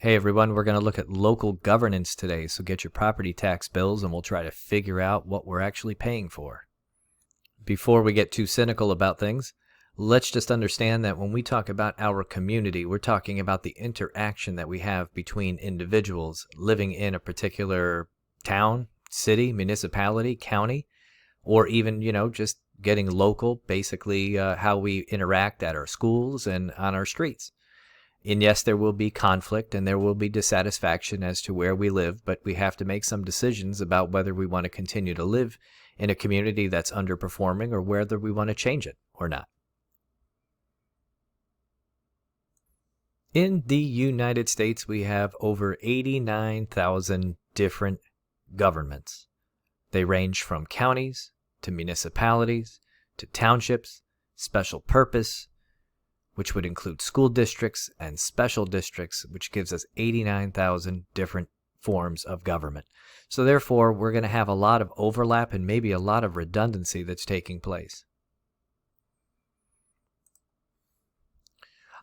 Hey everyone, we're going to look at local governance today, so get your property tax bills and we'll try to figure out what we're actually paying for. Before we get too cynical about things, let's just understand that when we talk about our community, we're talking about the interaction that we have between individuals living in a particular town, city, municipality, county, or even, just getting local, basically how we interact at our schools and on our streets. And yes, there will be conflict and there will be dissatisfaction as to where we live, but we have to make some decisions about whether we want to continue to live in a community that's underperforming or whether we want to change it or not. In the United States, we have over 89,000 different governments. They range from counties to municipalities to townships, special purpose, which would include school districts and special districts, which gives us 89,000 different forms of government. So therefore, we're going to have a lot of overlap and maybe a lot of redundancy that's taking place.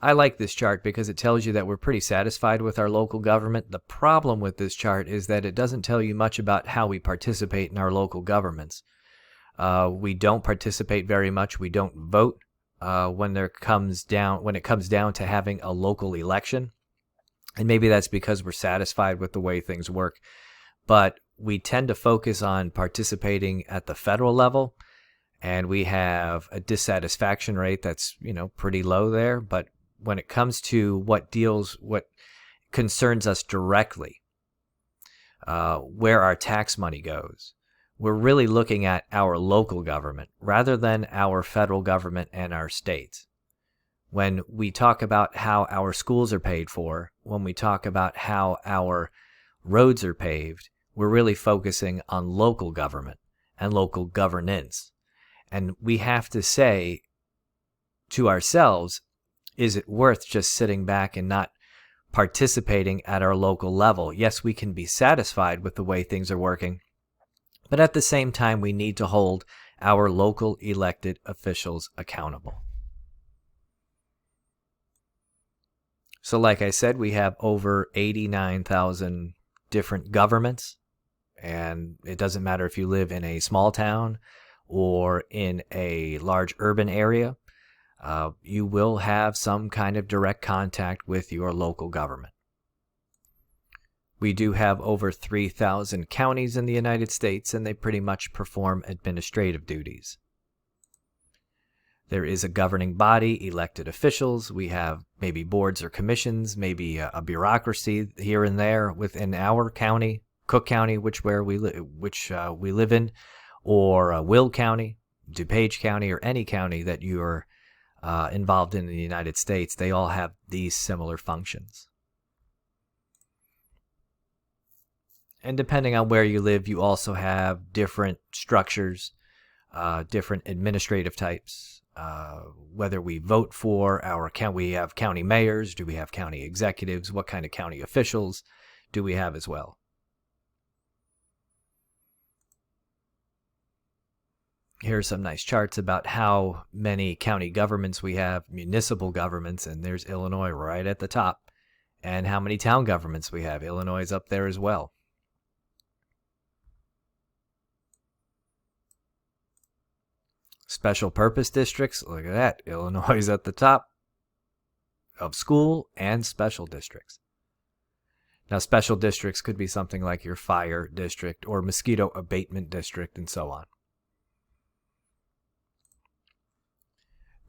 I like this chart because it tells you that we're pretty satisfied with our local government. The problem with this chart is that it doesn't tell you much about how we participate in our local governments. We don't participate very much. We don't vote. When it comes down to having a local election. And maybe that's because we're satisfied with the way things work. But we tend to focus on participating at the federal level, and we have a dissatisfaction rate that's, pretty low there. But when it comes to what concerns us directly, where our tax money goes, we're really looking at our local government rather than our federal government and our states. When we talk about how our schools are paid for, when we talk about how our roads are paved, we're really focusing on local government and local governance. And we have to say to ourselves, is it worth just sitting back and not participating at our local level? Yes, we can be satisfied with the way things are working, but at the same time, we need to hold our local elected officials accountable. So like I said, we have over 89,000 different governments, and it doesn't matter if you live in a small town or in a large urban area, you will have some kind of direct contact with your local government. We do have over 3,000 counties in the United States, and they pretty much perform administrative duties. There is a governing body, elected officials. We have maybe boards or commissions, maybe a bureaucracy here and there within our county, Cook County, which we live in, or Will County, DuPage County, or any county that you are involved in the United States. They all have these similar functions. And depending on where you live, you also have different structures, different administrative types. Whether we vote for our county, we have county mayors, do we have county executives, what kind of county officials do we have as well? Here are some nice charts about how many county governments we have, municipal governments, and there's Illinois right at the top, and how many town governments we have. Illinois is up there as well. Special purpose districts, look at that. Illinois is at the top of school and special districts. Now, special districts could be something like your fire district or mosquito abatement district and so on.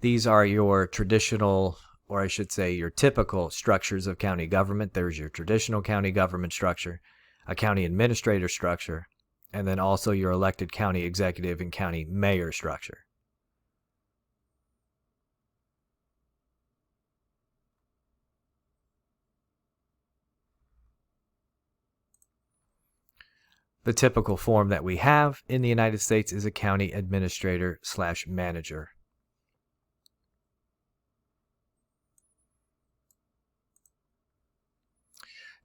These are your traditional, or I should say your typical structures of county government. There's your traditional county government structure, a county administrator structure, and then also your elected county executive and county mayor structure. The typical form that we have in the United States is a county administrator/manager.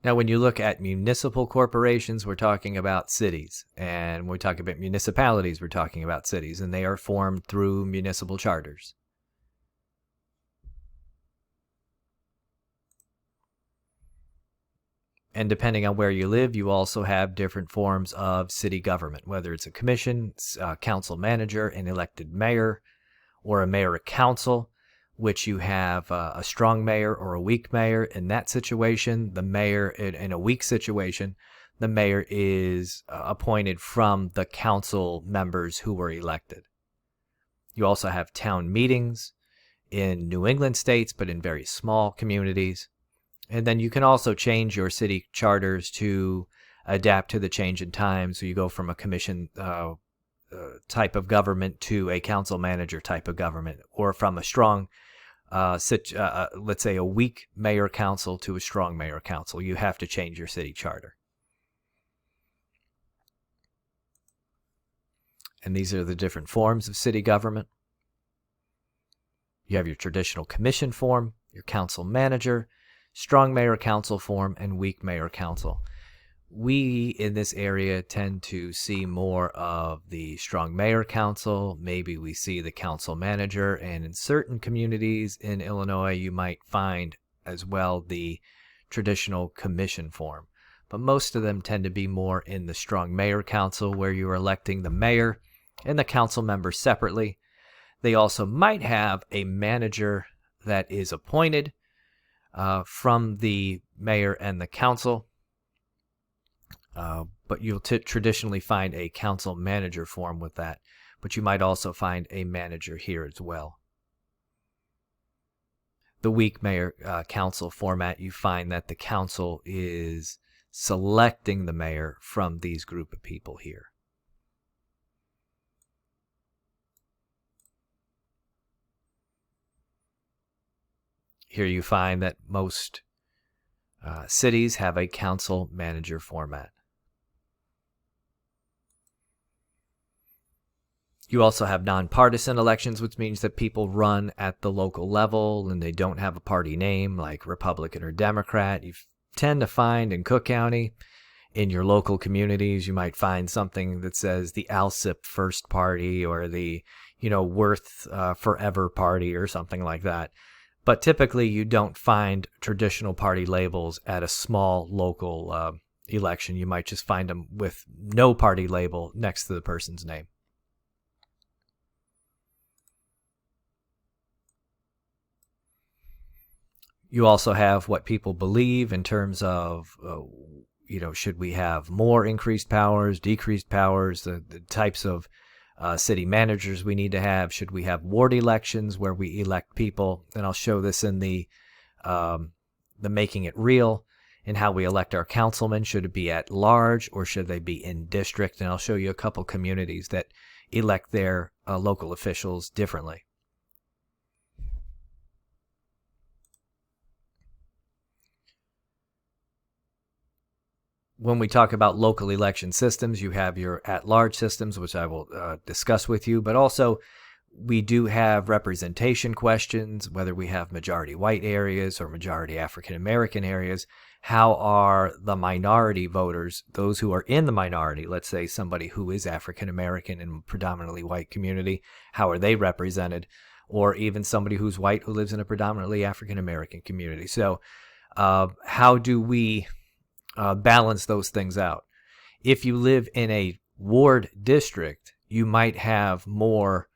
Now, when you look at municipal corporations, we're talking about cities. And when we talk about municipalities, we're talking about cities. And they are formed through municipal charters. And depending on where you live, you also have different forms of city government, whether it's a commission, council manager, an elected mayor, or a mayor council, which you have a strong mayor or a weak mayor. In that situation, the mayor, in a weak situation, the mayor is appointed from the council members who were elected. You also have town meetings in New England states, but in very small communities. And then you can also change your city charters to adapt to the change in times. So you go from a commission type of government to a council manager type of government, or from a strong, let's say a weak mayor council to a strong mayor council. You have to change your city charter. And these are the different forms of city government. You have your traditional commission form, your council manager, strong mayor council form, and weak mayor council. We in this area tend to see more of the strong mayor council. Maybe we see the council manager, and in certain communities in Illinois, you might find as well the traditional commission form. But most of them tend to be more in the strong mayor council, where you're electing the mayor and the council members separately. They also might have a manager that is appointed from the mayor and the council, but you'll traditionally find a council manager form with that, but you might also find a manager here as well. The weak mayor council format, you find that the council is selecting the mayor from these group of people here. Here you find that most cities have a council manager format. You also have nonpartisan elections, which means that people run at the local level and they don't have a party name like Republican or Democrat. You tend to find in Cook County, in your local communities, you might find something that says the Alsip First Party or the, Worth Forever Party or something like that. But typically, you don't find traditional party labels at a small local election. You might just find them with no party label next to the person's name. You also have what people believe in terms of, should we have more increased powers, decreased powers, the types of city managers we need to have. Should we have ward elections where we elect people? And I'll show this in the Making It Real, in how we elect our councilmen. Should it be at large or should they be in district? And I'll show you a couple communities that elect their local officials differently. When we talk about local election systems, you have your at-large systems, which I will discuss with you, but also we do have representation questions, whether we have majority white areas or majority African American areas. How are the minority voters, those who are in the minority, let's say somebody who is African American in a predominantly white community, how are they represented? Or even somebody who's white who lives in a predominantly African American community. So how do we balance those things out? If you live in a ward district, you might have more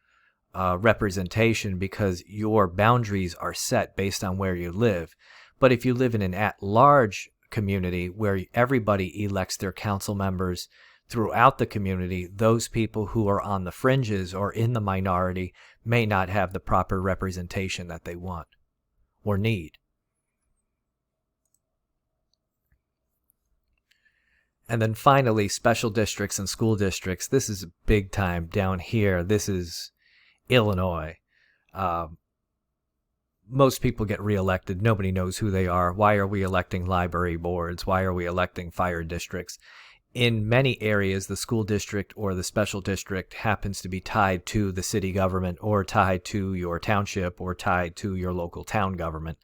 representation because your boundaries are set based on where you live. But if you live in an at-large community where everybody elects their council members throughout the community, those people who are on the fringes or in the minority may not have the proper representation that they want or need. And then finally, special districts and school districts. This is big time down here. This is Illinois. Most people get reelected. Nobody knows who they are. Why are we electing library boards? Why are we electing fire districts? In many areas, the school district or the special district happens to be tied to the city government or tied to your township or tied to your local town government.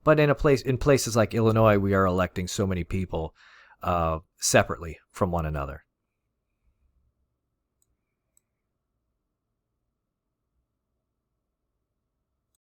But in places like Illinois, we are electing so many people separately from one another.